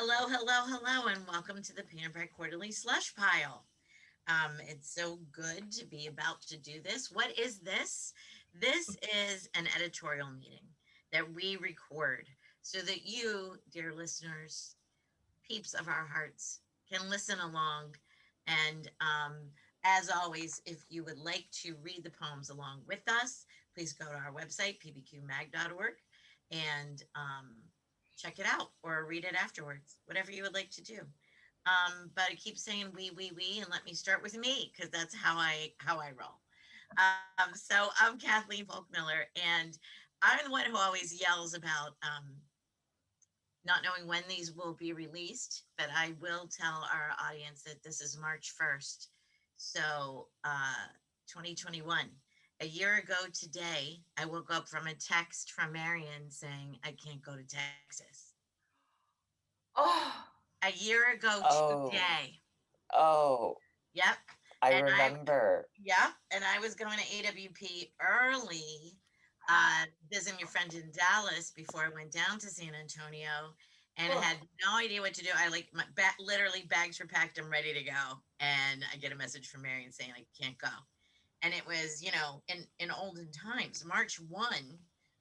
Hello, hello, hello, and welcome to the Peanut Butter Quarterly Slush Pile. It's so good to be about to do this. What is this? This is an editorial meeting that we record so that you, dear listeners, peeps of our hearts, can listen along. And as always, if you would like to read the poems along with us, please go to our website, pbqmag.org, and check it out or read it afterwards, whatever you would like to do. But I keep saying we, and let me start with me because that's how I roll. So I'm Kathleen Volk Miller, and I'm the one who always yells about not knowing when these will be released, but I will tell our audience that this is March 1st. So, 2021. A year ago today, I woke up from a text from Marion saying, I can't go to Texas. Oh, A year ago Oh, today. oh, Yep. I And remember. yep. And I was going to AWP early, visiting your friend in Dallas before I went down to San Antonio and oh. had no idea what to do. I literally bags were packed. I'm ready to go. And I get a message from Marion saying I can't go. And it was, in olden times, March 1,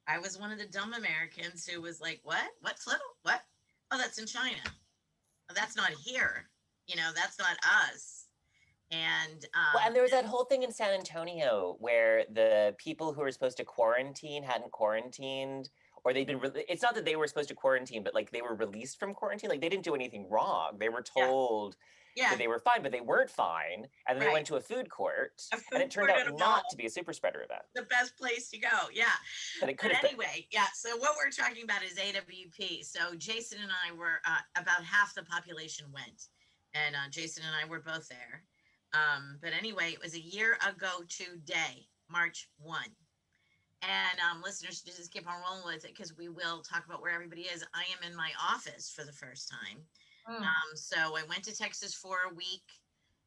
I was one of the dumb Americans who was like, what flu? What? Oh, that's in China. Oh, that's not here. That's not us. And Well, and there was that whole thing in San Antonio where the people who were supposed to quarantine hadn't quarantined, or they'd been. It's not that they were supposed to quarantine, but like they were released from quarantine. Like they didn't do anything wrong. They were yeah, told yeah, that they were fine, but they weren't fine. And then they right. went to a food court, A and food it turned court out at a not mall, to be a super spreader event, the best place to go. Yeah. but it But could have been. anyway, yeah. So what we're talking about is AWP. So Jason and I were about half the population went, and Jason and I were both there. But anyway, it was a year ago today, March 1. And listeners, just keep on rolling with it because we will talk about where everybody is. I am in my office for the first time. So I went to Texas for a week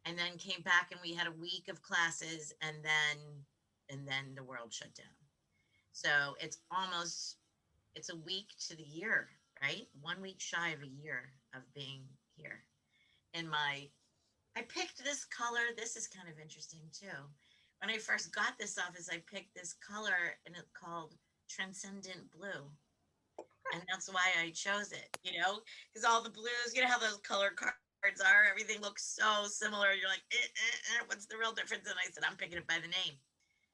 and then came back and we had a week of classes and then the world shut down. So it's a week to the year, right? 1 week shy of a year of being here. In my I picked this color. This is kind of interesting too. When I first got this office, I picked this color and it's called Transcendent Blue. And that's why I chose it, because all the blues, how those color cards are, everything looks so similar. You're like, what's the real difference? And I said, I'm picking it by the name.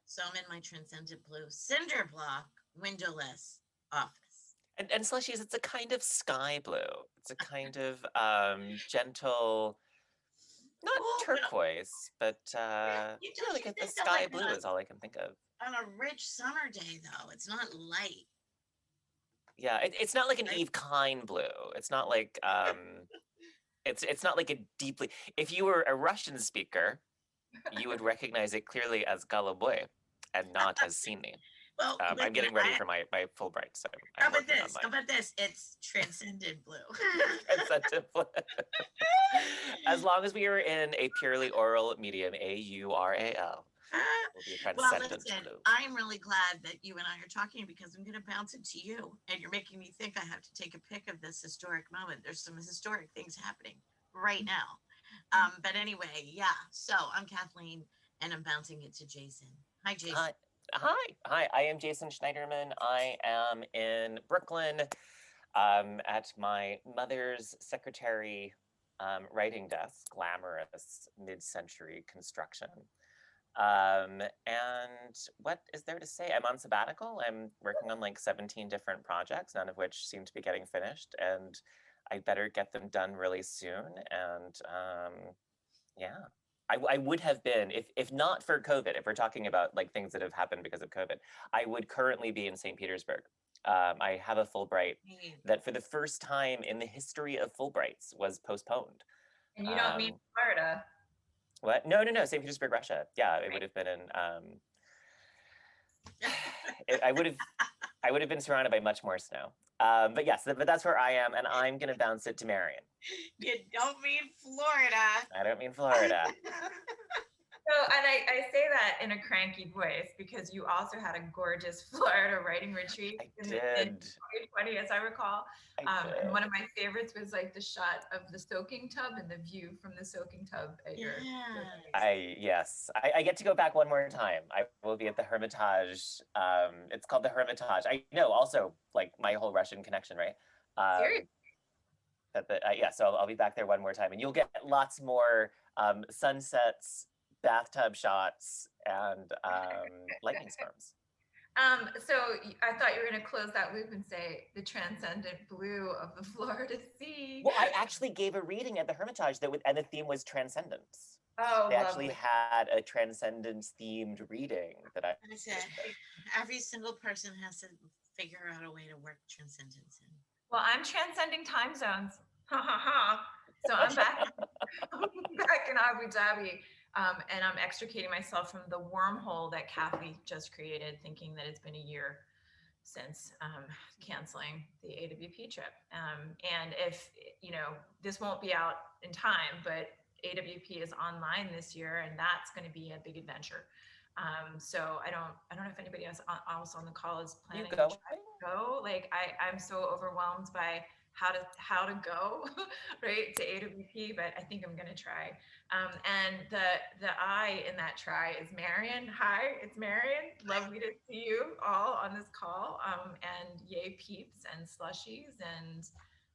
So I'm in my Transcendent Blue cinder block windowless office. And Slushies, it's a kind of sky blue. It's a kind of gentle, not Oh, turquoise, but don't like you a think that sky blue is all I can think of. on a rich summer day though, it's not light. Yeah, it's not like an Right? Eve Kine blue. It's not like it's not like a deeply. If you were a Russian speaker, you would recognize it clearly as Goluboy and not as Sini. Well, I'm listen, getting ready for my Fulbright, so how I'm about working on this? my How about this? It's Transcendent Blue. transcendent blue. As long as we are in a purely oral medium, AURAL, will be a Well, transcendent listen, blue. I'm really glad that you and I are talking because I'm going to bounce it to you. And you're making me think I have to take a pic of this historic moment. There's some historic things happening right now. But anyway, yeah. So I'm Kathleen and I'm bouncing it to Jason. Hi, Jason. Hi. I am Jason Schneiderman. I am in Brooklyn at my mother's secretary writing desk, glamorous mid-century construction. And what is there to say? I'm on sabbatical. I'm working on like 17 different projects, none of which seem to be getting finished. And I better get them done really soon. And yeah. I would have been, if not for COVID, if we're talking about like things that have happened because of COVID, I would currently be in St. Petersburg. I have a Fulbright that for the first time in the history of Fulbrights was postponed. And you don't mean Florida. What? No, St. Petersburg, Russia. Yeah, it would have been in. I would have been surrounded by much more snow. But yes, but that's where I am, and I'm gonna bounce it to Marion. You don't mean Florida. I don't mean Florida. So, and I say that in a cranky voice because you also had a gorgeous Florida writing retreat in 2020, as I recall. And one of my favorites was like the shot of the soaking tub and the view from the soaking tub at your. Yes, I get to go back one more time. I will be at the Hermitage. It's called the Hermitage. I know also like my whole Russian connection, right? Seriously? Yeah, so I'll be back there one more time, and you'll get lots more sunsets, bathtub shots, and lightning storms. So I thought you were going to close that loop and say the transcendent blue of the Florida Sea. Well, I actually gave a reading at the Hermitage and the theme was transcendence. Oh, they actually had a transcendence themed reading that I. That's it. Every single person has to figure out a way to work transcendence in. Well, I'm transcending time zones. So I'm back in Abu Dhabi. And I'm extricating myself from the wormhole that Kathleen just created, thinking that it's been a year since canceling the AWP trip. And if, you know, this won't be out in time, but AWP is online this year, and that's going to be a big adventure. So I don't know if anybody else on the call is planning to go. Like I'm so overwhelmed by how to go right to AWP, but I think I'm gonna try. And the I in that try is Marion. Hi, it's Marion. Lovely to see you all on this call. And yay peeps and slushies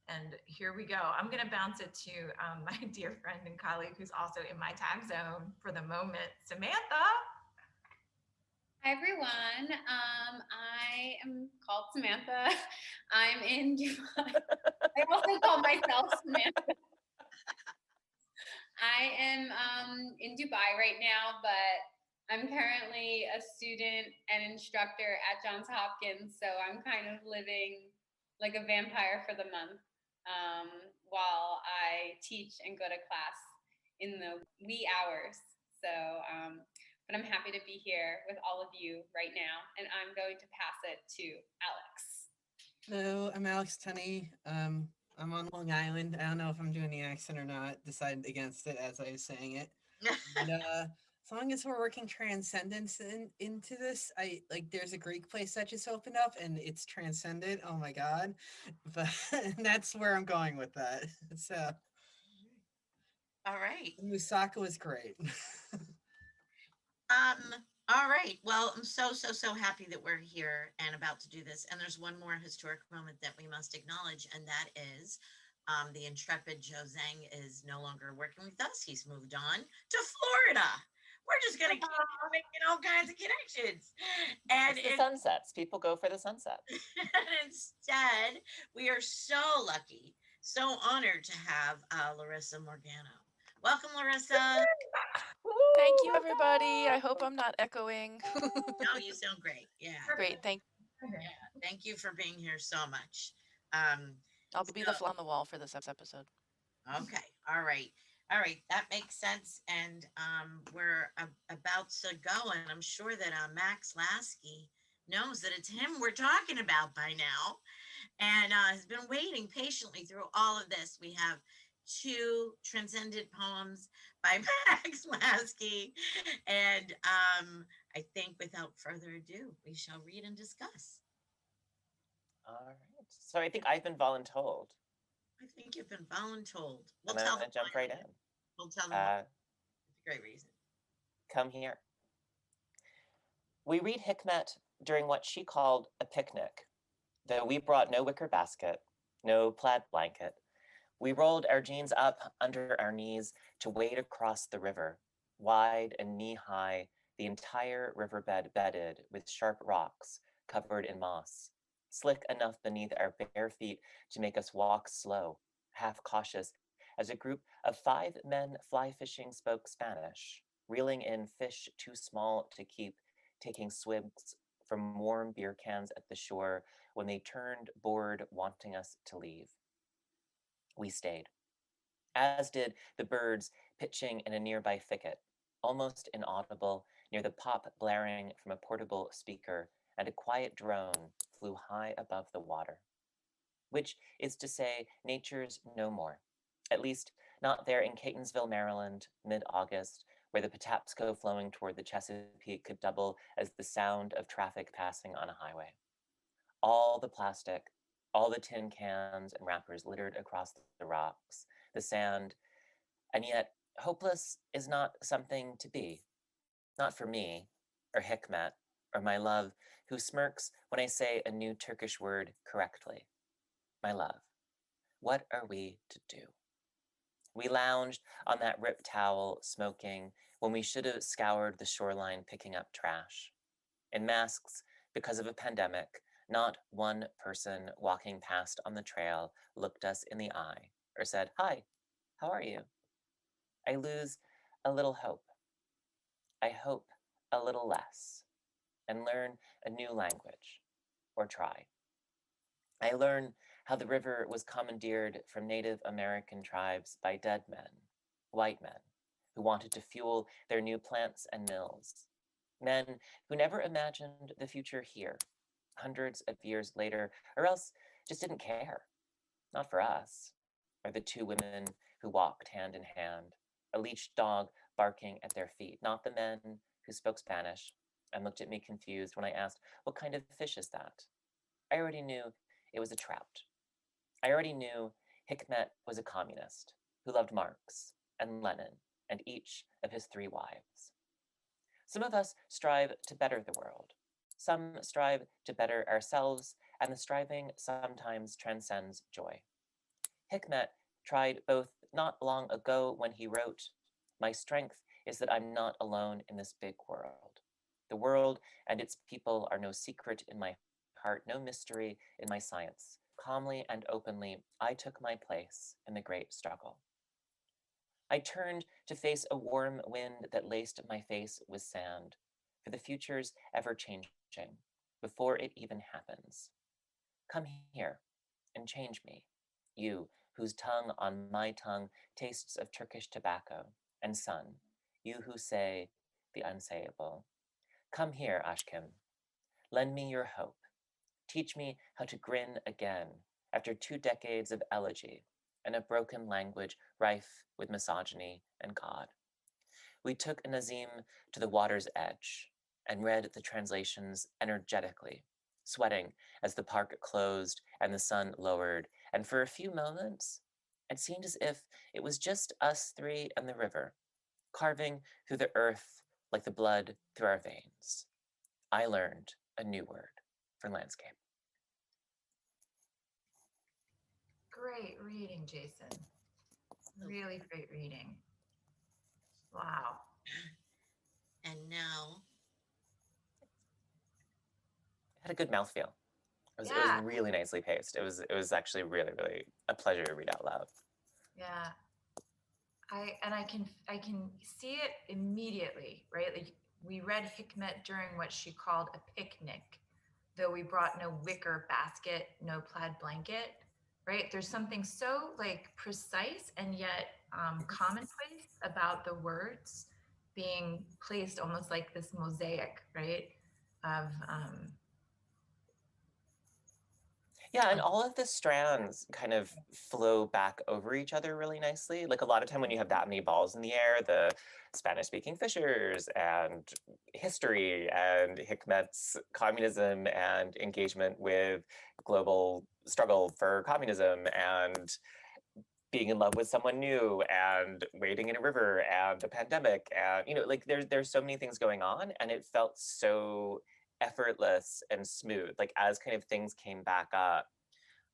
and here we go. I'm gonna bounce it to my dear friend and colleague who's also in my time zone for the moment, Samantha. Hi everyone. I am called Samantha. I'm in Dubai. I also call myself Samantha. I am in Dubai right now, but I'm currently a student and instructor at Johns Hopkins, so I'm kind of living like a vampire for the month while I teach and go to class in the wee hours. So but I'm happy to be here with all of you right now, and I'm going to pass it to Alex. Hello, I'm Alex Tunney. I'm on Long Island. I don't know if I'm doing the accent or not. Decided against it as I was saying it. And, as long as we're working transcendence into this, there's a Greek place that just opened up, and it's transcendent. Oh my god! But that's where I'm going with that. So, all right. Musaka was great. All right. Well, I'm so happy that we're here and about to do this. And there's one more historic moment that we must acknowledge, and that is the intrepid Joe Zhang is no longer working with us. He's moved on to Florida. We're just going to keep making all kinds of connections. And it's the sunsets. People go for the sunset. Instead, we are so lucky, so honored to have Larissa Morgano. Welcome, Larissa. Thank you, everybody. I hope I'm not echoing. No, you sound great. Yeah. Great. Thank you for being here so much. I'll be the fly on the wall for this episode. Okay. All right. That makes sense. And we're about to go, and I'm sure that Max Lasky knows that it's him we're talking about by now, and has been waiting patiently through all of this. We have 2 transcendent poems by Max Lasky. And I think without further ado, we shall read and discuss. All right. So I think I've been voluntold. I think you've been voluntold. We'll tell them. Jump right in. We'll tell them. It's a great reason. Come here. We read Hikmet during what she called a picnic, though we brought no wicker basket, no plaid blanket. We rolled our jeans up under our knees to wade across the river, wide and knee-high, the entire riverbed bedded with sharp rocks covered in moss, slick enough beneath our bare feet to make us walk slow, half cautious, as a group of 5 men fly fishing spoke Spanish, reeling in fish too small to keep, taking swigs from warm beer cans at the shore when they turned bored, wanting us to leave. We stayed, as did the birds pitching in a nearby thicket, almost inaudible, near the pop blaring from a portable speaker, and a quiet drone flew high above the water. Which is to say, nature's no more, at least not there in Catonsville, Maryland, mid-August, where the Patapsco flowing toward the Chesapeake could double as the sound of traffic passing on a highway. All the plastic, all the tin cans and wrappers littered across the rocks, the sand, and yet hopeless is not something to be. Not for me, or Hikmet, or my love, who smirks when I say a new Turkish word correctly. My love, what are we to do? We lounged on that ripped towel, smoking, when we should have scoured the shoreline picking up trash. In masks, because of a pandemic, not one person walking past on the trail looked us in the eye or said, "Hi, how are you?" I lose a little hope. I hope a little less and learn a new language, or try. I learn how the river was commandeered from Native American tribes by dead men, white men, who wanted to fuel their new plants and mills. Men who never imagined the future here, hundreds of years later, or else just didn't care. Not for us, or the two women who walked hand in hand, a leashed dog barking at their feet, not the men who spoke Spanish and looked at me confused when I asked, "What kind of fish is that?" I already knew it was a trout. I already knew Hikmet was a communist who loved Marx and Lenin and each of his 3 wives. Some of us strive to better the world. Some strive to better ourselves, and the striving sometimes transcends joy. Hikmet tried both not long ago when he wrote, "My strength is that I'm not alone in this big world. The world and its people are no secret in my heart, no mystery in my science. Calmly and openly, I took my place in the great struggle." I turned to face a warm wind that laced my face with sand, for the future's ever-changing, before it even happens. Come here and change me, you whose tongue on my tongue tastes of Turkish tobacco and sun, you who say the unsayable. Come here, Ashkim. Lend me your hope. Teach me how to grin again after 2 decades of elegy and a broken language rife with misogyny and God. We took Nazim to the water's edge and read the translations energetically, sweating as the park closed and the sun lowered, and for a few moments, it seemed as if it was just us 3 and the river, carving through the earth like the blood through our veins. I learned a new word for landscape. Great reading, Jason. Really great reading. Wow. And now, It had a good mouthfeel. It Yeah. was really nicely paced. It was actually really, really a pleasure to read out loud. Yeah. I can see it immediately, right? Like we read Hikmet during what she called a picnic, though we brought no wicker basket, no plaid blanket, right? There's something so like precise and yet commonplace about the words being placed almost like this mosaic, right? Of Yeah, and all of the strands kind of flow back over each other really nicely. Like a lot of time when you have that many balls in the air, the Spanish-speaking fishers and history and Hikmet's communism and engagement with global struggle for communism and being in love with someone new and wading in a river and a pandemic and like there's so many things going on, and it felt so effortless and smooth. Like as kind of things came back up,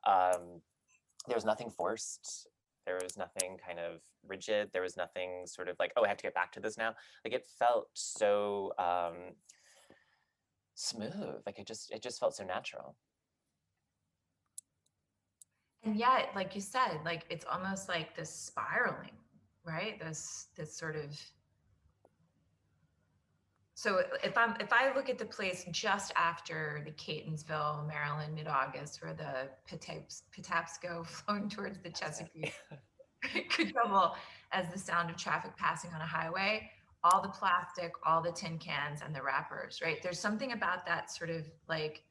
there was nothing forced. There was nothing kind of rigid. There was nothing sort of like, oh, I have to get back to this now. Like it felt so smooth. Like it just felt so natural. and yet, like you said, like it's almost like this spiraling, right? This sort of. So if I look at the place just after the Catonsville, Maryland, mid-August, where the Patapsco flowing towards the Chesapeake could double as the sound of traffic passing on a highway, all the plastic, all the tin cans, and the wrappers, right? There's something about that sort of like,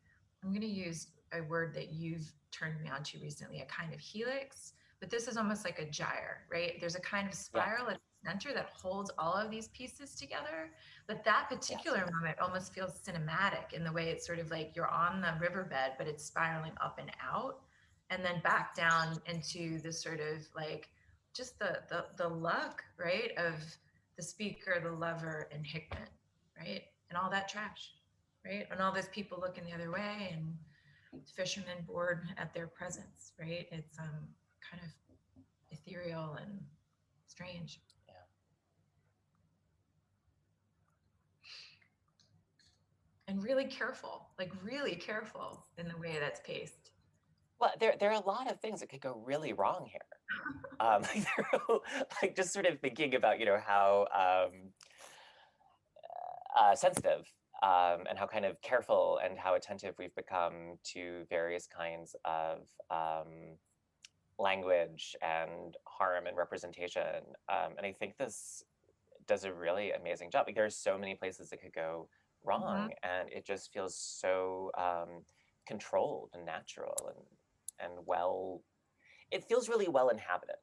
I'm going to use a word that you've turned me on to recently, a kind of helix, but this is almost like a gyre, right? There's a kind of spiral at the center that holds all of these pieces together. But that particular moment almost feels cinematic in the way it's sort of like you're on the riverbed, but it's spiraling up and out and then back down into the sort of like just the luck, right, of the speaker, the lover, and Hikmet, right? And all that trash, right? And all those people looking the other way and fishermen bored at their presence, right? It's kind of ethereal and strange. Yeah. And really careful, like really careful in the way that's paced. Well, there are a lot of things that could go really wrong here. Like just sort of thinking about, how sensitive and how kind of careful and how attentive we've become to various kinds of language and harm and representation. And I think this does a really amazing job. Like there's so many places it could go wrong, and it just feels so controlled and natural and well. It feels really well inhabited.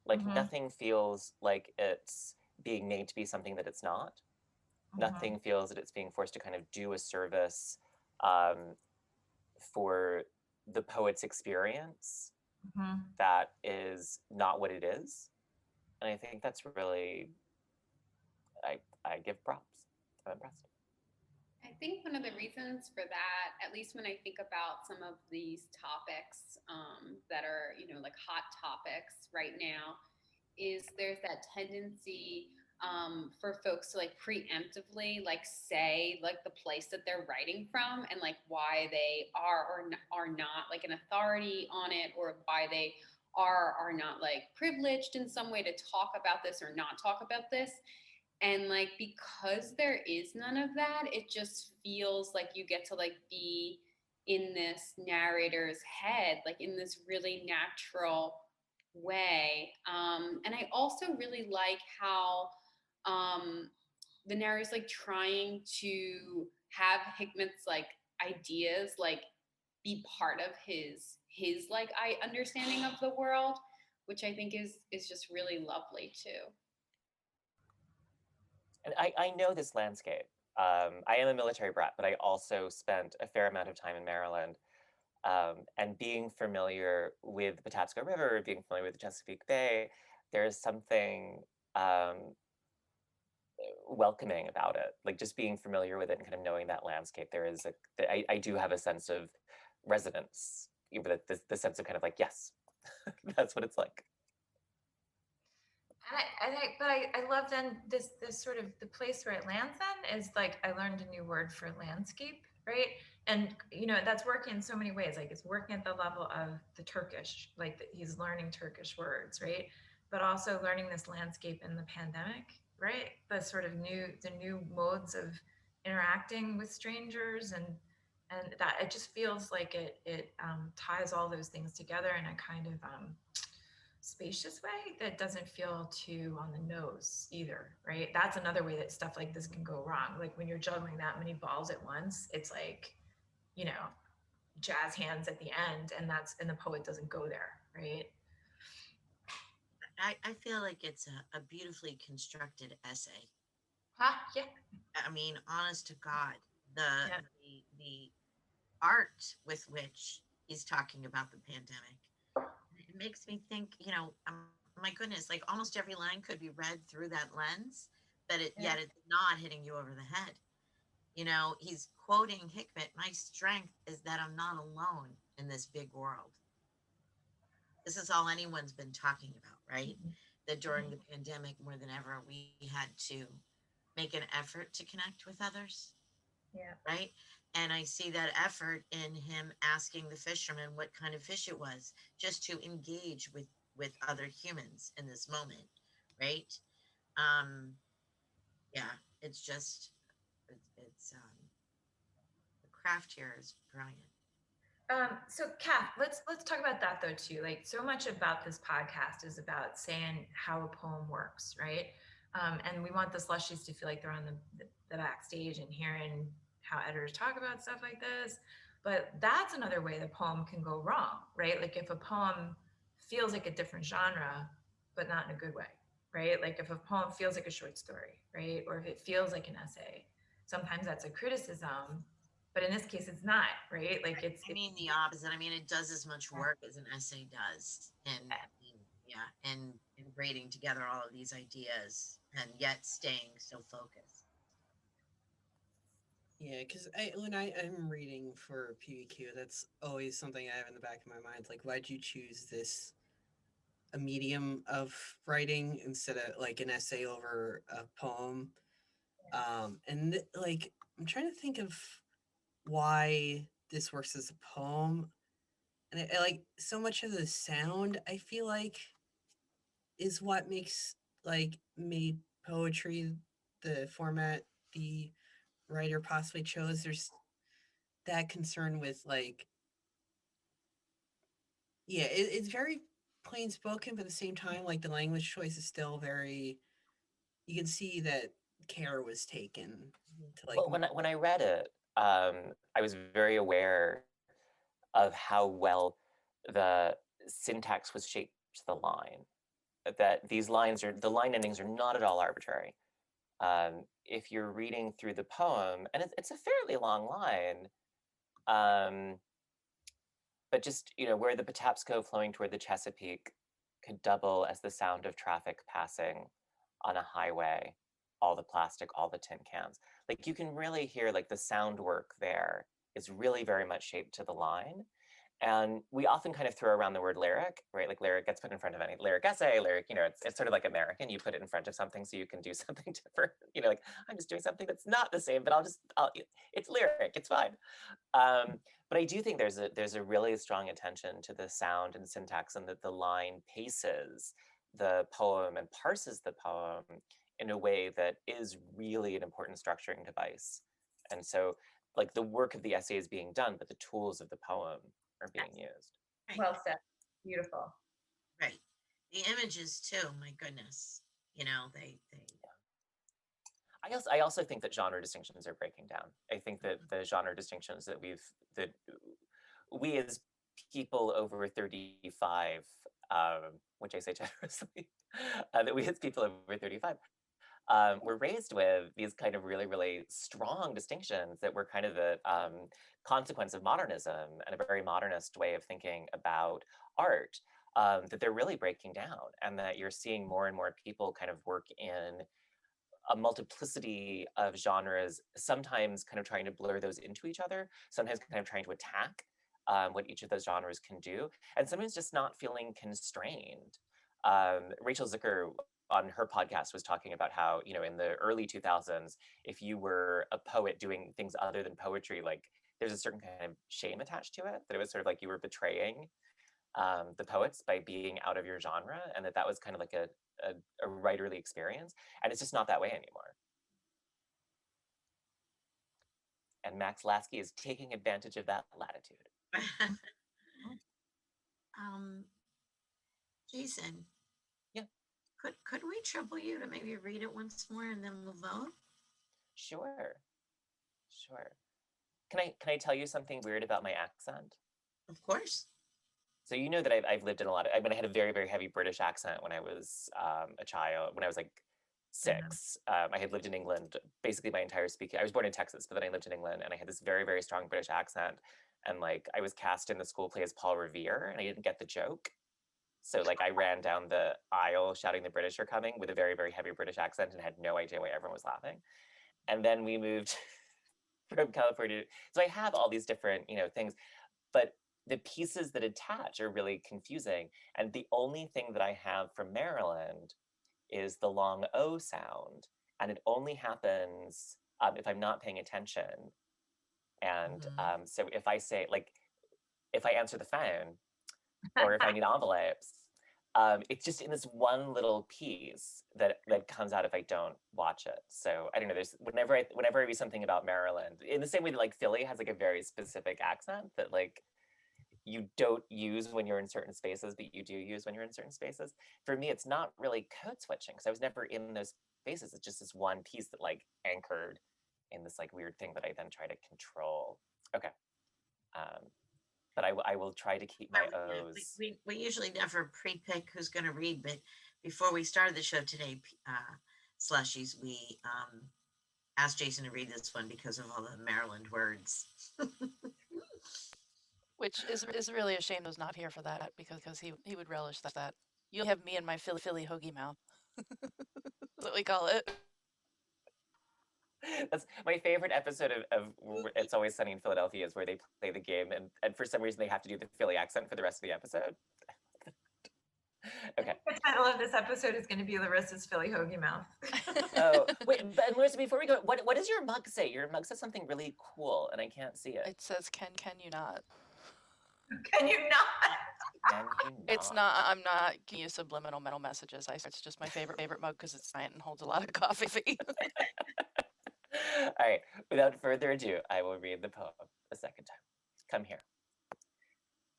Like nothing feels like it's being made to be something that it's not. Nothing feels that it's being forced to kind of do a service for the poet's experience that is not what it is. And I think that's really, I give props. I'm impressed. I think one of the reasons for that, at least when I think about some of these topics that are, like hot topics right now, is there's that tendency for folks to like preemptively like say like the place that they're writing from and like why they are or are not like an authority on it, or why they are not like privileged in some way to talk about this or not talk about this. And like because there is none of that, it just feels like you get to like be in this narrator's head, like in this really natural way. And I also really like how the narrator's like trying to have Hikmet's like ideas like be part of his like understanding of the world, which I think is just really lovely too. And I know this landscape. I am a military brat, but I also spent a fair amount of time in Maryland. And being familiar with the Patapsco River, being familiar with the Chesapeake Bay, there's something welcoming about it. Like just being familiar with it and kind of knowing that landscape, I do have a sense of resonance, the sense of kind of like, yes, that's what it's like. But I love then this sort of the place where it lands then is like I learned a new word for landscape, right? And that's working in so many ways. Like it's working at the level of the Turkish, like he's learning Turkish words, right? But also learning this landscape in the pandemic, right? The sort of the new modes of interacting with strangers and that it just feels like it ties all those things together in a kind of spacious way that doesn't feel too on the nose either, right? That's another way that stuff like this can go wrong. Like when you're juggling that many balls at once, it's like, jazz hands at the end, and the poet doesn't go there, right? I feel like it's a beautifully constructed essay. Yeah. I mean, honest to God, the art with which he's talking about the pandemic, it makes me think, my goodness, like almost every line could be read through that lens, but yet it's not hitting you over the head. He's quoting Hikmet, "My strength is that I'm not alone in this big world." This is all anyone's been talking about, right? That during the pandemic, more than ever, we had to make an effort to connect with others. Yeah. Right. And I see that effort in him asking the fisherman what kind of fish it was, just to engage with other humans in this moment. Right. Yeah, it's just, it's the craft here is brilliant. So Kath, let's talk about that though too. Like so much about this podcast is about saying how a poem works, right? And we want the Slushies to feel like they're on the backstage and hearing how editors talk about stuff like this. But that's another way the poem can go wrong, right? Like if a poem feels like a different genre, but not in a good way, right? Like if a poem feels like a short story, right? Or if it feels like an essay, sometimes that's a criticism, but in this case, it's not, right? Like I mean the opposite. I mean, it does as much work as an essay does, and yeah, and braiding together all of these ideas and yet staying so focused. Yeah, because when I am reading for PBQ, that's always something I have in the back of my mind. Like, why'd you choose this a medium of writing instead of like an essay over a poem? Like, I'm trying to think of why this works as a poem, and I like so much of the sound. I feel like is what makes like made poetry the format the writer possibly chose. There's that concern with like, yeah, it's very plain spoken, but at the same time, like the language choice is still very, you can see that care was taken to like, Well, when I read it, I was very aware of how well the syntax was shaped to the line. That these lines are, the line endings are not at all arbitrary. If you're reading through the poem, and it's a fairly long line, but just, where the Patapsco flowing toward the Chesapeake could double as the sound of traffic passing on a highway, all the plastic, all the tin cans. Like you can really hear like the sound work there is really very much shaped to the line. And we often kind of throw around the word lyric, right? Like lyric gets put in front of any lyric essay, lyric, it's sort of like American. You put it in front of something so you can do something different. Like I'm just doing something that's not the same, but it's lyric, it's fine. But I do think there's a really strong attention to the sound and syntax, and that the line paces the poem and parses the poem in a way that is really an important structuring device. And so like the work of the essay is being done, but the tools of the poem are being used. Right. Well said. Beautiful. Right. The images too, my goodness. They I also think that genre distinctions are breaking down. I think that the genre distinctions that we as people over 35, which I say generously, that we as people over 35 were raised with these kind of really, really strong distinctions that were kind of the consequence of modernism and a very modernist way of thinking about art, that they're really breaking down, and that you're seeing more and more people kind of work in a multiplicity of genres, sometimes kind of trying to blur those into each other, sometimes kind of trying to attack what each of those genres can do, and sometimes just not feeling constrained. Rachel Zucker on her podcast was talking about how, in the early 2000s, if you were a poet doing things other than poetry, like there's a certain kind of shame attached to it, that it was sort of like you were betraying the poets by being out of your genre, and that was kind of like a writerly experience. And it's just not that way anymore. And Max Lasky is taking advantage of that latitude. Jason. Yeah. Could we trouble you to maybe read it once more and then we'll vote? Sure. Can I tell you something weird about my accent? Of course. So you know that I've lived in I had a very, very heavy British accent when I was a child, when I was like 6. I had lived in England basically my entire speaking. I was born in Texas, but then I lived in England, and I had this very, very strong British accent. And like I was cast in the school play as Paul Revere, and I didn't get the joke. So like I ran down the aisle shouting the British are coming with a very, very heavy British accent and had no idea why everyone was laughing. And then we moved from California. So I have all these different, things, but the pieces that attach are really confusing. And the only thing that I have from Maryland is the long O sound. And it only happens if I'm not paying attention. And so if I say, like, if I answer the phone or if I need envelopes, it's just in this one little piece that comes out if I don't watch it. So I don't know. There's whenever I read something about Maryland, in the same way that like Philly has like a very specific accent that like you don't use when you're in certain spaces, but you do use when you're in certain spaces. For me, it's not really code switching because I was never in those spaces. It's just this one piece that like anchored in this like weird thing that I then try to control. Okay. but I will try to keep my O's. We usually never pre-pick who's going to read, but before we started the show today, Slushies, we asked Jason to read this one because of all the Maryland words. Which is really a shame he was not here for that, because he would relish that. You'll have me and my Philly hoagie mouth. That's what we call it. That's my favorite episode of It's Always Sunny in Philadelphia, is where they play the game and for some reason they have to do the Philly accent for the rest of the episode. Okay. The title of this episode is going to be Larissa's Philly Hoagie Mouth. Oh, wait, but Marissa, before we go, what does your mug say? Your mug says something really cool and I can't see it. It says, can you not? Can you not? Can you not? It's not, I'm not giving you subliminal mental messages. It's just my favorite mug because it's giant and holds a lot of coffee. All right, without further ado, I will read the poem a second time. Come here.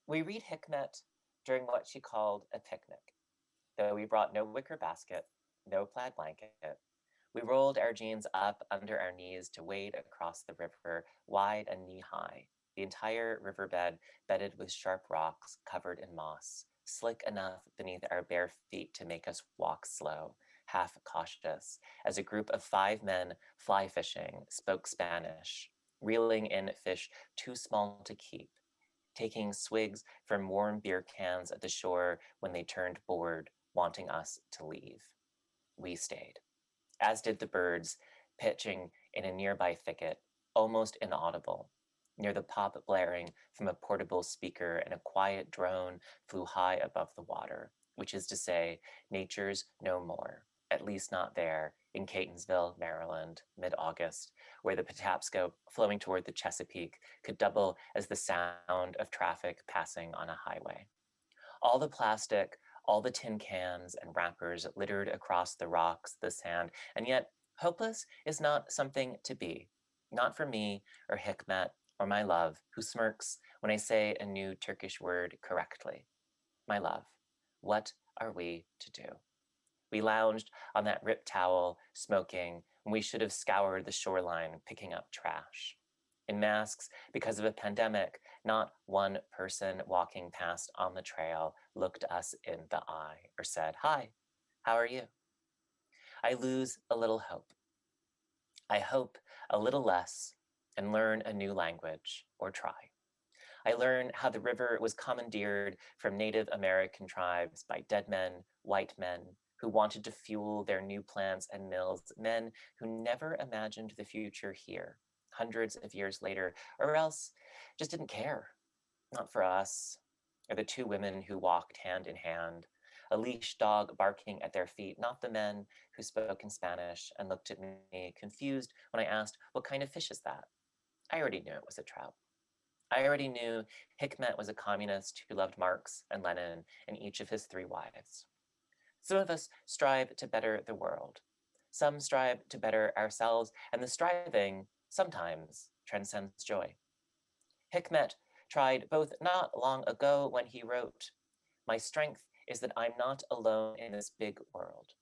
We read Hikmet during what she called a picnic. Though we brought no wicker basket, no plaid blanket, we rolled our jeans up under our knees to wade across the river, wide and knee-high, the entire riverbed bedded with sharp rocks covered in moss, slick enough beneath our bare feet to make us walk slow, half cautious, as a group of 5 men fly fishing spoke Spanish, reeling in fish too small to keep, taking swigs from warm beer cans at the shore when they turned bored, wanting us to leave. We stayed, as did the birds, pitching in a nearby thicket, almost inaudible. Near the pop blaring from a portable speaker and a quiet drone flew high above the water, which is to say, nature's no more, at least not there, in Catonsville, Maryland, mid-August, where the Patapsco flowing toward the Chesapeake could double as the sound of traffic passing on a highway. All the plastic, all the tin cans and wrappers littered across the rocks, the sand, and yet hopeless is not something to be, not for me or Hikmet or my love, who smirks when I say a new Turkish word correctly. My love, what are we to do? We lounged on that ripped towel, smoking, when we should have scoured the shoreline, picking up trash. In masks, because of a pandemic, not one person walking past on the trail looked us in the eye or said, "Hi, how are you?" I lose a little hope. I hope a little less and learn a new language, or try. I learn how the river was commandeered from Native American tribes by dead men, white men, who wanted to fuel their new plants and mills, men who never imagined the future here, hundreds of years later, or else just didn't care. Not for us, or the 2 women who walked hand in hand, a leash dog barking at their feet, not the men who spoke in Spanish and looked at me confused when I asked, "What kind of fish is that?" I already knew it was a trout. I already knew Hikmet was a communist who loved Marx and Lenin and each of his 3 wives. Some of us strive to better the world. Some strive to better ourselves, and the striving sometimes transcends joy. Hikmet tried both not long ago when he wrote, "My strength is that I'm not alone in this big world.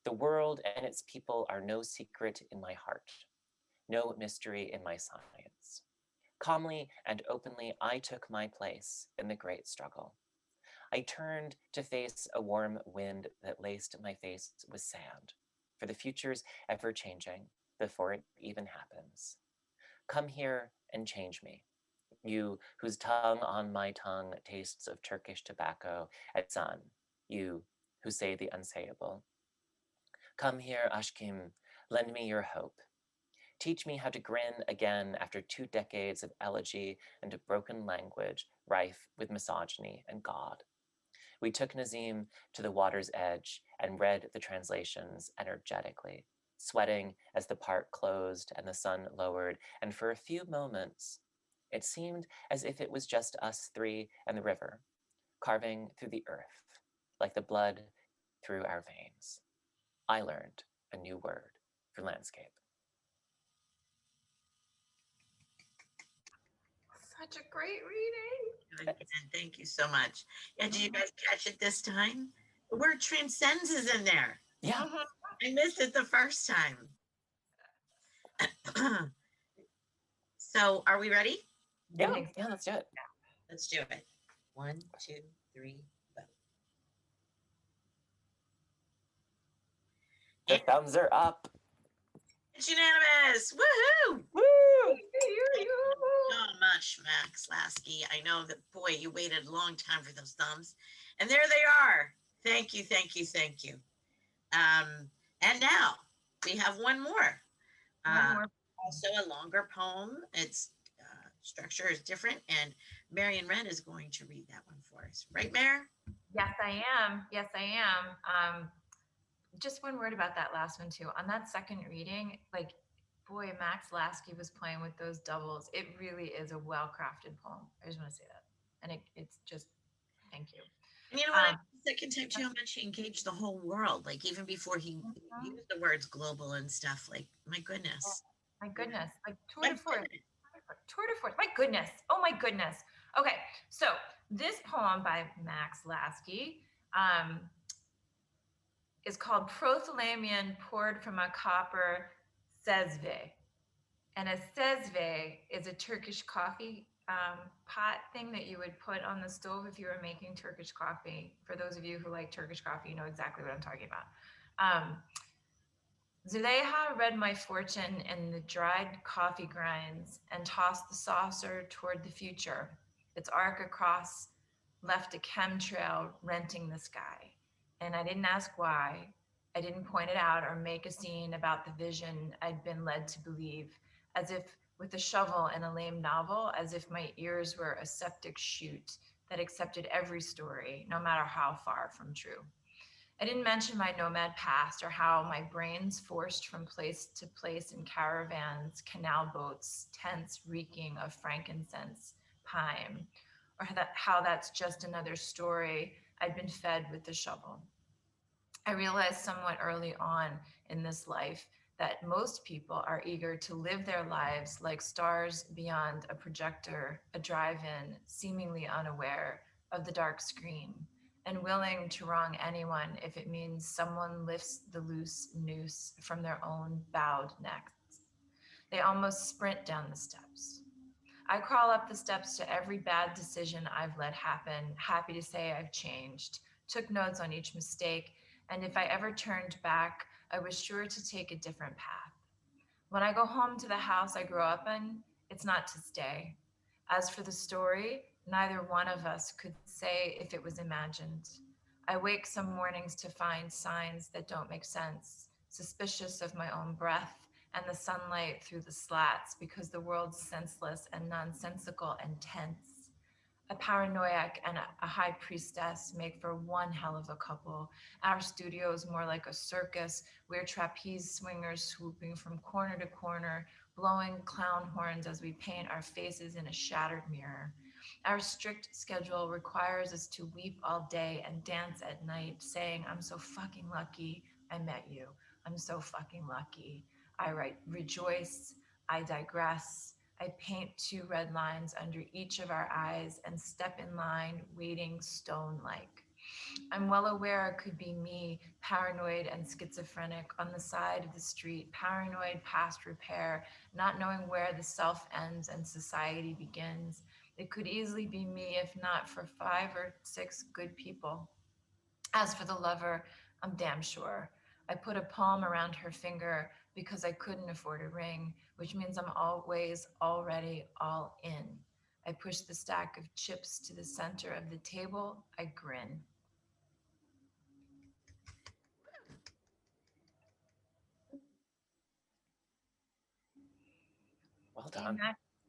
The world and its people are no secret in my heart, no mystery in my science. Calmly and openly, I took my place in the great struggle. I turned to face a warm wind that laced my face with sand, for the future's ever-changing before it even happens. Come here and change me, you whose tongue on my tongue tastes of Turkish tobacco at sun, you who say the unsayable. Come here, Ashkim, lend me your hope. Teach me how to grin again after 2 decades of elegy and a broken language rife with misogyny and God. We took Nazim to the water's edge and read the translations energetically, sweating as the park closed and the sun lowered, and for a few moments, it seemed as if it was just us 3 and the river, carving through the earth, like the blood through our veins. I learned a new word for landscape. Such a great reading. Thank you so much. Yeah, did you guys catch it this time? The word transcends is in there. Yeah. I missed it the first time. So are we ready? Yeah, let's do it. Let's do it. 1, 2, 3, go. The thumbs are up. It's unanimous. Woohoo! Woo! So much, Max Lasky. I know that, boy, you waited a long time for those thumbs. And there they are. Thank you, thank you, thank you. And now we have one more. Also a longer poem. Its structure is different. And Marion Wrenn is going to read that one for us. Right, Mare? Yes, I am. Yes, I am. Just one word about that last one too. On that second reading, like, boy, Max Lasky was playing with those doubles. It really is a well-crafted poem. I just want to say that. And it's just, thank you. And you know what? The second time too, how much he engaged the whole world. Like even before he used the words global and stuff. Like, my goodness. My goodness. Like tour de force. Tour de force. My goodness. Oh my goodness. Okay. So this poem by Max Lasky is called Prothalamion Poured from a Copper Cezve. And a Cezve is a Turkish coffee pot thing that you would put on the stove if you were making Turkish coffee. For those of you who like Turkish coffee, you know exactly what I'm talking about. Zuleha read my fortune in the dried coffee grinds and tossed the saucer toward the future. Its arc across left a chemtrail renting the sky. And I didn't ask why. I didn't point it out or make a scene about the vision I'd been led to believe, as if with a shovel in a lame novel, as if my ears were a septic chute that accepted every story, no matter how far from true. I didn't mention my nomad past or how my brains forced from place to place in caravans, canal boats, tents reeking of frankincense, pine, or how that's just another story I'd been fed with the shovel. I realized somewhat early on in this life that most people are eager to live their lives like stars beyond a projector, a drive-in, seemingly unaware of the dark screen, and willing to wrong anyone if it means someone lifts the loose noose from their own bowed necks. They almost sprint down the steps. I crawl up the steps to every bad decision I've let happen, happy to say I've changed, took notes on each mistake, and if I ever turned back, I was sure to take a different path. When I go home to the house I grew up in, it's not to stay. As for the story, neither one of us could say if it was imagined. I wake some mornings to find signs that don't make sense, suspicious of my own breath and the sunlight through the slats because the world's senseless and nonsensical and tense. A paranoiac and a high priestess make for one hell of a couple. Our studio is more like a circus. We're trapeze swingers swooping from corner to corner, blowing clown horns as we paint our faces in a shattered mirror. Our strict schedule requires us to weep all day and dance at night, saying, I'm so fucking lucky I met you. I'm so fucking lucky. I write rejoice, I digress. I paint 2 red lines under each of our eyes and step in line, waiting stone-like. I'm well aware it could be me, paranoid and schizophrenic, on the side of the street, paranoid past repair, not knowing where the self ends and society begins. It could easily be me if not for 5 or 6 good people. As for the lover, I'm damn sure. I put a palm around her finger because I couldn't afford a ring, which means I'm always already all in. I push the stack of chips to the center of the table. I grin. Well done.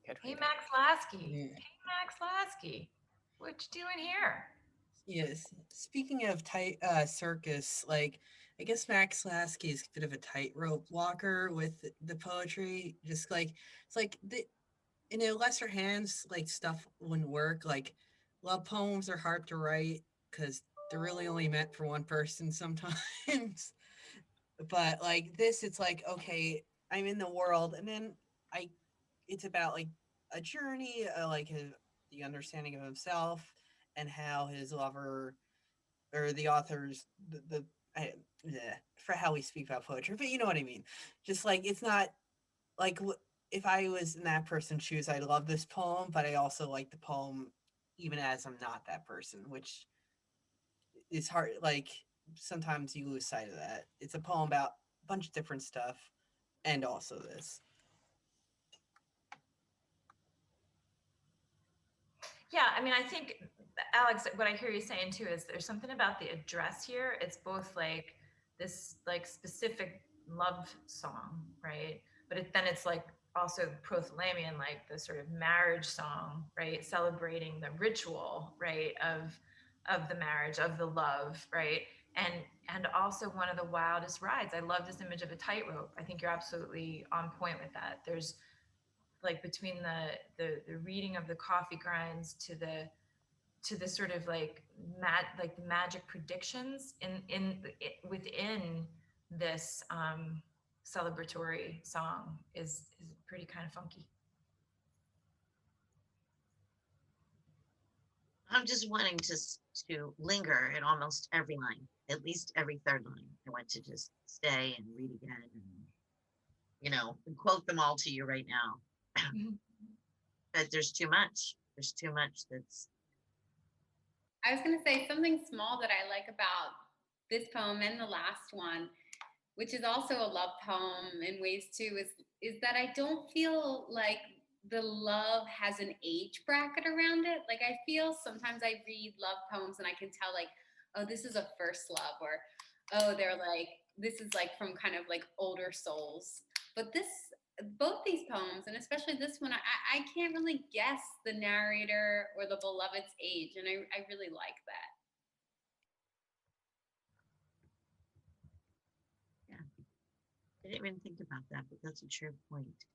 Good Hey, reading. Max Lasky. Yeah. Hey, Max Lasky. What you doing here? Yes. Speaking of tight circus, like I guess Max Lasky is a bit of a tightrope walker with the poetry. Just like it's like the in a lesser hands, like stuff wouldn't work. Like love poems are hard to write because they're really only meant for one person sometimes. But like this, it's like okay, I'm in the world, and then I, it's about like a journey, like the understanding of himself and how his lover or the authors for how we speak about poetry, but you know what I mean. Just like it's not like if I was in that person's shoes, I love this poem, but I also like the poem, even as I'm not that person, which is hard. Like sometimes you lose sight of that. It's a poem about a bunch of different stuff, and also this. Yeah, I mean, I think, Alex, what I hear you saying too is there's something about the address here. It's both like this like specific love song, right? But then it's like also Prothalamion, like the sort of marriage song, right? Celebrating the ritual, right, of the marriage, of the love, right? And also one of the wildest rides. I love this image of a tightrope. I think you're absolutely on point with that. There's like between the reading of the coffee grinds to the sort of like the magic predictions within this celebratory song is pretty kind of funky. I'm just wanting to linger at almost every line, at least every third line. I want to just stay and read again and quote them all to you right now. But there's too much. There's too much that's. I was going to say something small that I like about this poem and the last one, which is also a love poem in ways too, is that I don't feel like the love has an age bracket around it. Like I feel sometimes I read love poems and I can tell like, oh, this is a first love, or oh, they're like, this is like from kind of like older souls. But both these poems, and especially this one, I can't really guess the narrator or the beloved's age, and I really like that. Yeah, I didn't even think about that, but that's a true point.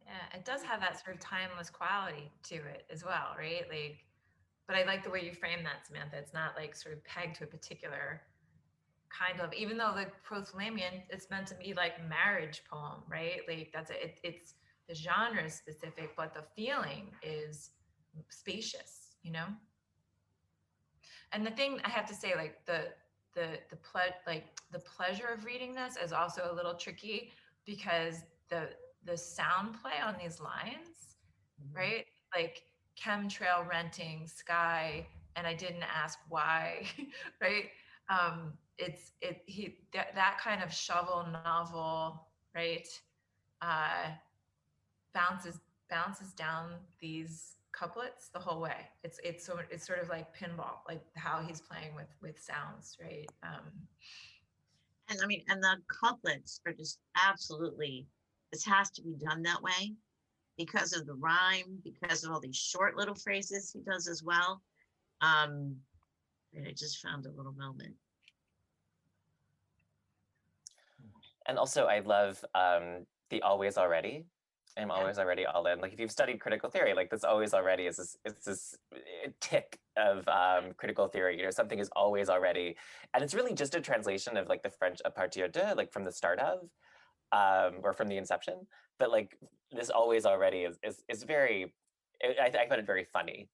Yeah, it does have that sort of timeless quality to it as well, right? Like, but I like the way you frame that, Samantha. It's not like sort of pegged to a particular kind of, even though the Prothalamion, it's meant to be like marriage poem, right? Like it's the genre is specific, but the feeling is spacious, And the thing I have to say, like the pleasure of reading this is also a little tricky because the sound play on these lines, right? Like chemtrail renting, sky, and I didn't ask why, right? That kind of shovel novel, right? Bounces down these couplets the whole way. It's sort of like pinball, like how he's playing with sounds, right? And I mean, and the couplets are just absolutely. This has to be done that way because of the rhyme, because of all these short little phrases he does as well. And I just found a little moment. And also I love the always already. I'm always already all in. Like if you've studied critical theory, like this always already is this tick of critical theory, something is always already. And it's really just a translation of like the French à partir de, like from the start of, or from the inception. But like this always already is very, I find it very funny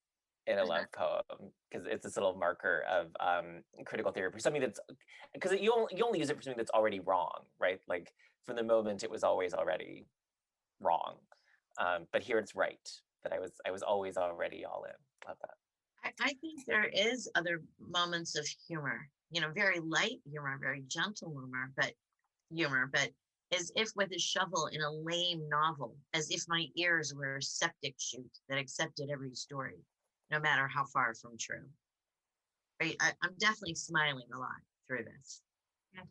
in a love poem because it's this little marker of critical theory for something that's, because you only use it for something that's already wrong, right? Like from the moment it was always already wrong, but here it's right, that I was always already all in. Love that. I think there is other moments of humor, very light humor, very gentle humor, but as if with a shovel in a lame novel, as if my ears were a septic chute that accepted every story, no matter how far from true. Right? I'm definitely smiling a lot through this. Yeah.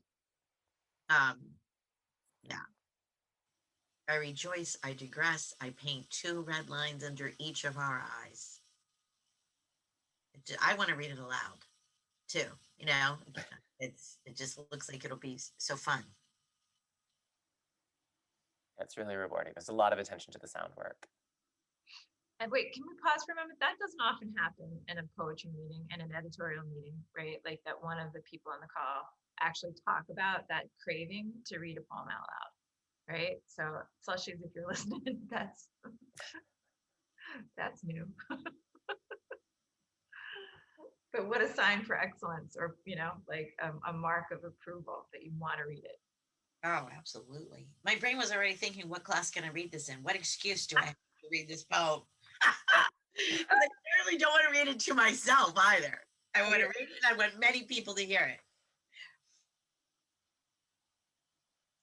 I rejoice, I digress, I paint 2 red lines under each of our eyes. I want to read it aloud too, it just looks like it'll be so fun. It's really rewarding. There's a lot of attention to the sound work. And wait, can we pause for a moment? That doesn't often happen in a poetry meeting and an editorial meeting, right? Like that one of the people on the call actually talk about that craving to read a poem out loud, right? So Slushies, if you're listening, that's new. But what a sign for excellence, or like a mark of approval that you want to read it. Oh, absolutely. My brain was already thinking, what class can I read this in? What excuse do I have to read this poem? I really don't want to read it to myself either. I want to read it and I want many people to hear it.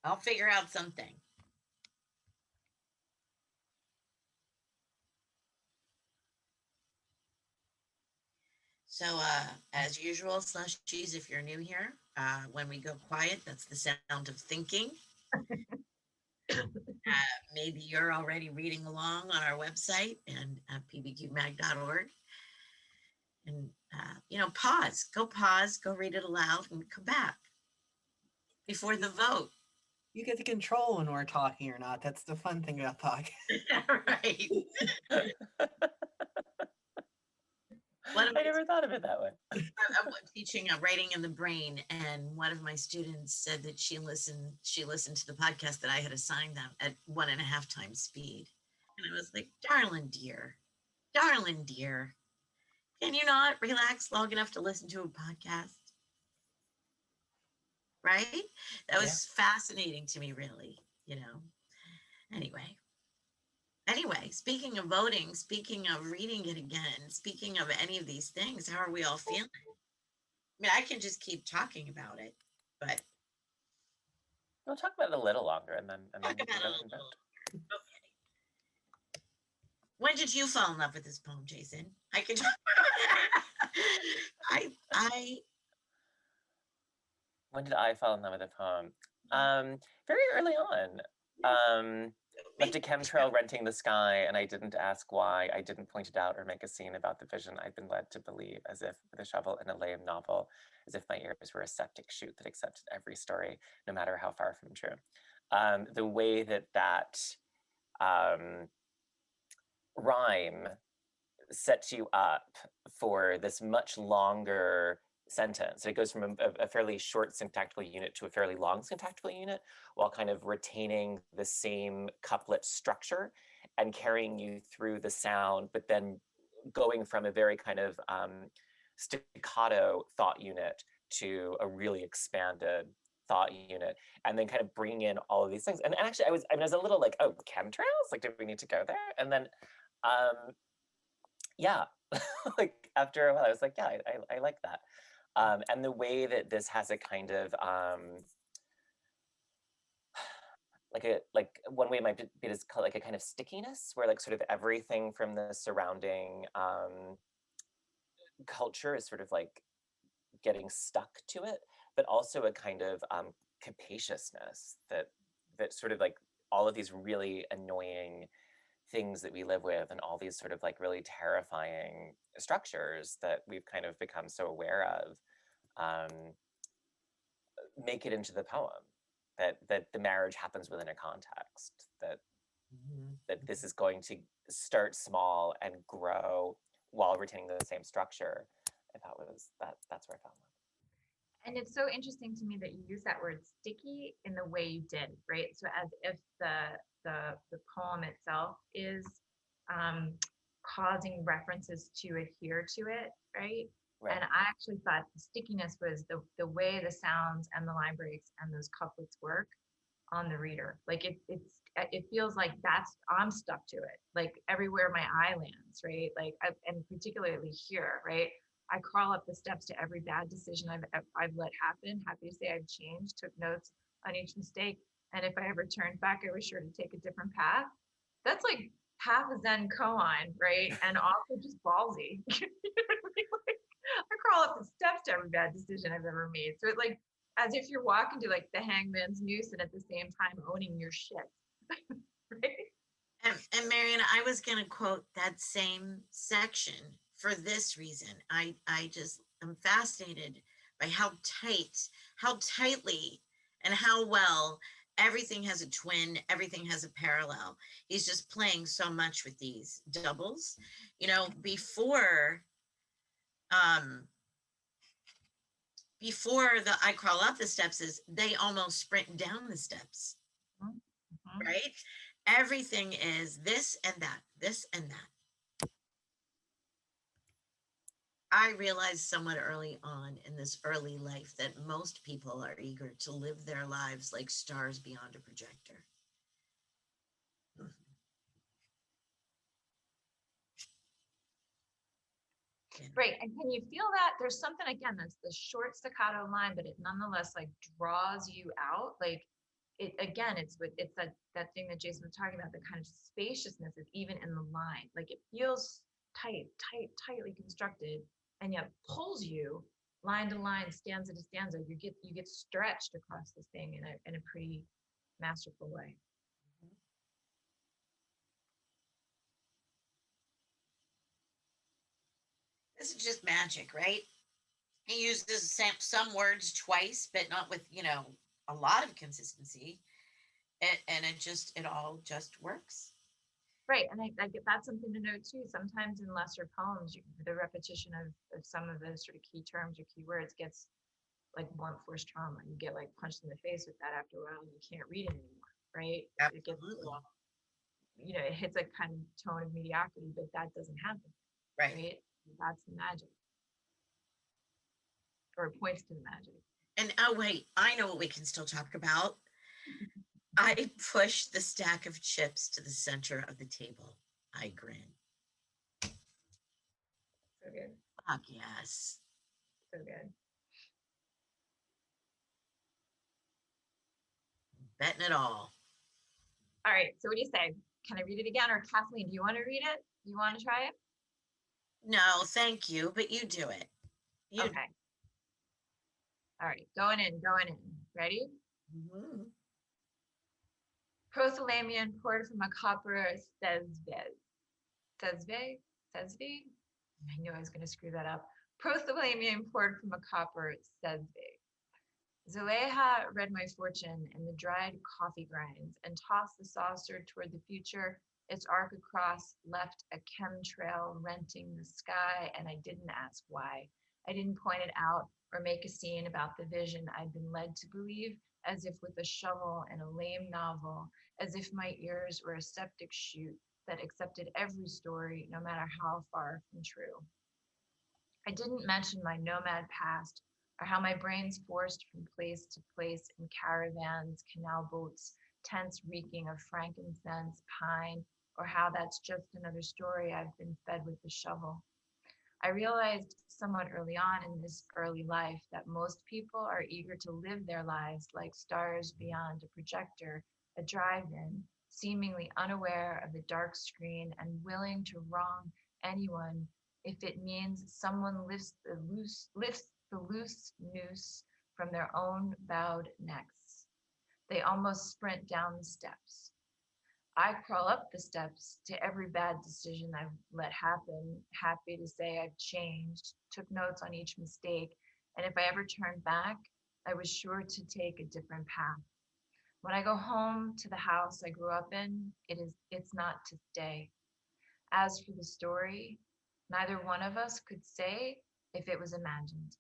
I'll figure out something. So as usual, Slushies, if you're new here, when we go quiet, that's the sound of thinking. Maybe you're already reading along on our website and pbqmag.org. And, pause, go read it aloud and come back before the vote. You get to control when we're talking or not. That's the fun thing about talking. Right. I never thought of it that way. I'm teaching writing in the brain, and one of my students said that she listened to the podcast that I had assigned them at 1.5 times speed. And I was like, darling dear, can you not relax long enough to listen to a podcast? Right? That was fascinating to me, really, Anyway, speaking of voting, speaking of reading it again, speaking of any of these things, how are we all feeling? I mean, I can just keep talking about it, but we'll talk about it a little longer and then talk about it a little longer. Okay. When did you fall in love with this poem, Jason? I can. When did I fall in love with a poem? Very early on. Left a chemtrail renting the sky, and I didn't ask why. I didn't point it out or make a scene about the vision I'd been led to believe, as if with a shovel in a lame novel, as if my ears were a septic chute that accepted every story, no matter how far from true. The way that rhyme sets you up for this much longer sentence. It goes from a fairly short syntactical unit to a fairly long syntactical unit, while kind of retaining the same couplet structure and carrying you through the sound, but then going from a very kind of staccato thought unit to a really expanded thought unit, and then kind of bringing in all of these things. And actually, I was a little like, oh, chemtrails? Like, do we need to go there? And then, yeah, like after a while, I was like, yeah, I like that. And the way that this has a kind of like one way it might be is called like a kind of stickiness, where like sort of everything from the surrounding culture is sort of like getting stuck to it, but also a kind of capaciousness that sort of like all of these really annoying things that we live with and all these sort of like really terrifying structures that we've kind of become so aware of make it into the poem, that the marriage happens within a context, that this is going to start small and grow while retaining the same structure. I thought that's where I found that. And it's so interesting to me that you use that word sticky in the way you did, right? So as if the poem itself is causing references to adhere to it, right? Right. And I actually thought the stickiness was the way the sounds and the line breaks and those couplets work on the reader. Like it feels like I'm stuck to it. Like everywhere my eye lands, right? Like and particularly here, right? I crawl up the steps to every bad decision I've let happen. Happy to say I've changed, took notes on each mistake, and if I ever turned back, I was sure to take a different path. That's like half a Zen koan, right? And also just ballsy. You know what I mean? Like, I crawl up the steps to every bad decision I've ever made. So it's like as if you're walking to like the hangman's noose and at the same time owning your shit. Right? And Marion, I was going to quote that same section for this reason. I'm fascinated by how tightly and how well everything has a twin, everything has a parallel. He's just playing so much with these doubles. Before the I crawl up the steps is they almost sprint down the steps, right? Everything is this and that, this and that. I realized somewhat early on in this early life that most people are eager to live their lives like stars beyond a projector. Right. And can you feel that there's something, again, that's the short staccato line, but it nonetheless like draws you out. Like it, again, it's that thing that Jason was talking about, the kind of spaciousness is even in the line. Like it feels tightly constructed, and yet pulls you line to line, stanza to stanza. You get stretched across this thing in a pretty masterful way. This is just magic, right? He uses some words twice, but not with, a lot of consistency. And it all just works. Right. And I get that's something to note too. Sometimes in lesser poems, the repetition of some of the sort of key terms or key words gets like blunt force trauma. You get like punched in the face with that after a while and you can't read it anymore. Right. It gets, it hits a kind of tone of mediocrity, but that doesn't happen. Right. That's the magic. Or it points to the magic. And oh wait, I know what we can still talk about. I push the stack of chips to the center of the table. I grin. So good. Fuck yes. So good. Betting it all. All right. So what do you say? Can I read it again? Or Kathleen, do you want to read it? Do you want to try it? No, thank you, but you do it. Okay. All right. Going in. Ready? Mm-hmm. Prothalamion poured from a copper Cezve. Cezve? I knew I was going to screw that up. Prothalamion poured from a copper Cezve. Zuleha read my fortune in the dried coffee grinds and tossed the saucer toward the future. Its arc across left a chemtrail renting the sky, and I didn't ask why. I didn't point it out or make a scene about the vision I'd been led to believe, as if with a shovel in a lame novel, as if my ears were a septic chute that accepted every story, no matter how far from true. I didn't mention my nomad past, or how my brain's forced from place to place in caravans, canal boats, tents reeking of frankincense, pine, or how that's just another story I've been fed with the shovel. I realized somewhat early on in this early life that most people are eager to live their lives like stars beyond a projector, a drive-in, seemingly unaware of the dark screen and willing to wrong anyone if it means someone lifts the loose noose from their own bowed necks. They almost sprint down the steps. I crawl up the steps to every bad decision I've let happen, happy to say I've changed, took notes on each mistake, and if I ever turned back, I was sure to take a different path. When I go home to the house I grew up in, it's not to stay. As for the story, neither one of us could say if it was imagined.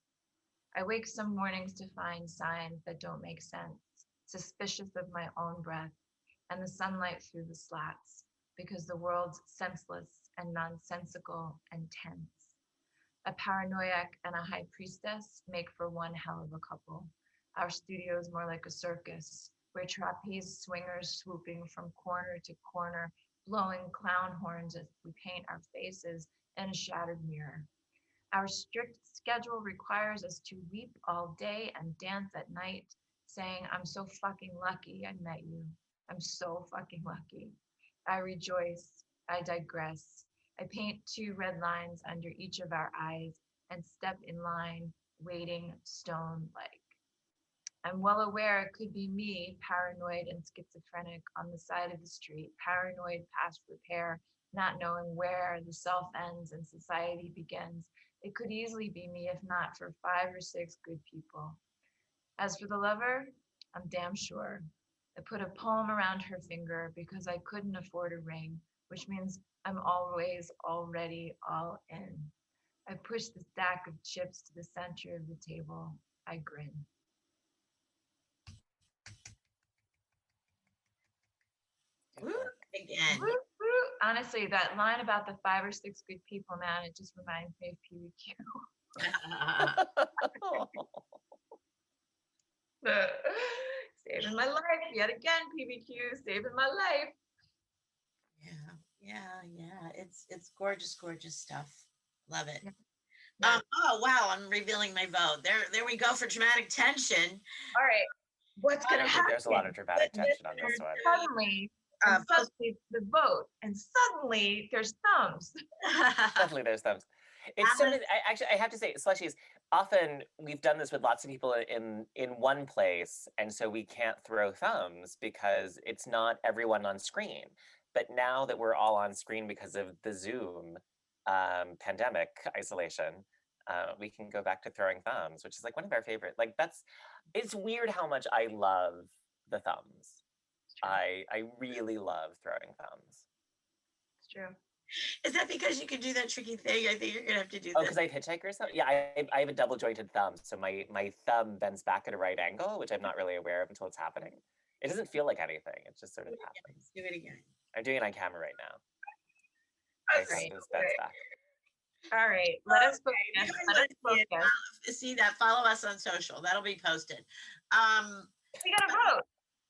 I wake some mornings to find signs that don't make sense, suspicious of my own breath and the sunlight through the slats, because the world's senseless and nonsensical and tense. A paranoiac and a high priestess make for one hell of a couple. Our studio is more like a circus, where trapeze swingers swooping from corner to corner, blowing clown horns as we paint our faces in a shattered mirror. Our strict schedule requires us to weep all day and dance at night, saying, I'm so fucking lucky I met you. I'm so fucking lucky. I rejoice. I digress. I paint 2 red lines under each of our eyes and step in line, waiting stone-like. I'm well aware it could be me, paranoid and schizophrenic on the side of the street, paranoid past repair, not knowing where the self ends and society begins. It could easily be me if not for 5 or 6 good people. As for the lover, I'm damn sure. I put a poem around her finger because I couldn't afford a ring, which means I'm always already all in. I push the stack of chips to the center of the table. I grin. Again. Woo, woo. Honestly, that line about the 5 or 6 good people, man, it just reminds me of PBQ. Saving my life yet again, PBQ, saving my life. Yeah. It's gorgeous stuff. Love it. Yeah. Oh wow, I'm revealing my vote. There we go for dramatic tension. All right. What's I gonna don't think happen? there's a lot of dramatic tension on this one. Suddenly, and suddenly the vote, and suddenly there's thumbs. Suddenly there's thumbs. It's sort of, I have to say, Slushies, often we've done this with lots of people in one place, and so we can't throw thumbs because it's not everyone on screen. But now that we're all on screen because of the Zoom pandemic isolation, we can go back to throwing thumbs, which is like one of our favorite, like it's weird how much I love the thumbs. I really love throwing thumbs. It's true. Is that because you can do that tricky thing? I think you're gonna have to do Oh, this. because I have hitchhikers? Yeah, I have a double jointed thumb, so my thumb bends back at a right angle, which I'm not really aware of until it's happening. It doesn't feel like anything. It just sort of happens. Do it again. I'm doing it on camera right now. That's My great. thumb bends back. All right, let us focus. You guys Let us wanna see focus. it, see that? Follow us on social. That'll be posted. We gotta vote.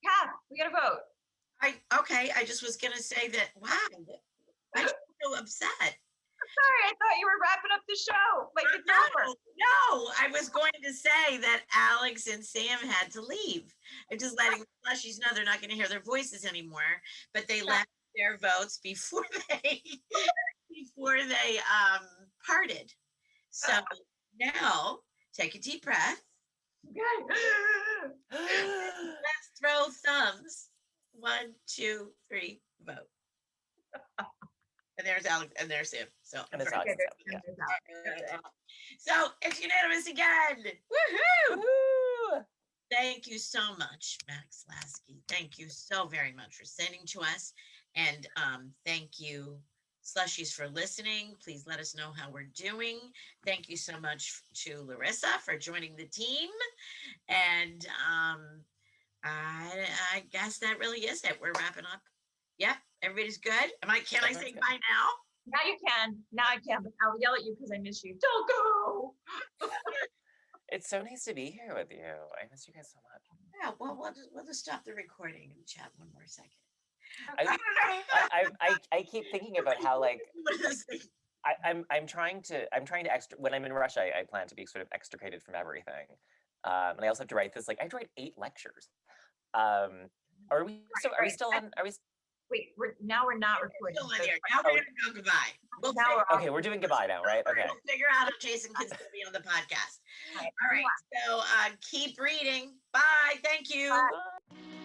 Kath, we gotta vote. I just was gonna say that. Wow, I'm so upset. Sorry, I thought you were wrapping up the show. Like it's over. No, I was going to say that Alex and Sam had to leave. I'm just letting the Slushies know they're not going to hear their voices anymore, but they left their votes before they parted. So now take a deep breath. Let's throw thumbs. 1, 2, 3, vote. And there's Alex, and there's Sam. So, And there's Alex. Yeah. So it's unanimous again. Woohoo! Woohoo! Thank you so much, Max Lasky. Thank you so very much for sending to us. And thank you, Slushies, for listening. Please let us know how we're doing. Thank you so much to Larissa for joining the team. And I guess that really is it. We're wrapping up. Yep, everybody's good. Can I say bye now? Now you can. Now I can. But I'll yell at you because I miss you. Don't go. It's so nice to be here with you. I miss you guys so much. Yeah, well, we'll just stop the recording and chat one more second. I keep thinking about how like I'm trying to when I'm in Russia, I plan to be sort of extricated from everything. And I also have to write this, like I have to write 8 lectures. Are we still on? Are we? Wait, we're not recording. Still in here. Now we're gonna go goodbye. Okay, we're doing goodbye now, right? Okay. We'll figure out if Jason can still be on the podcast. All right. So keep reading. Bye. Thank you. Bye.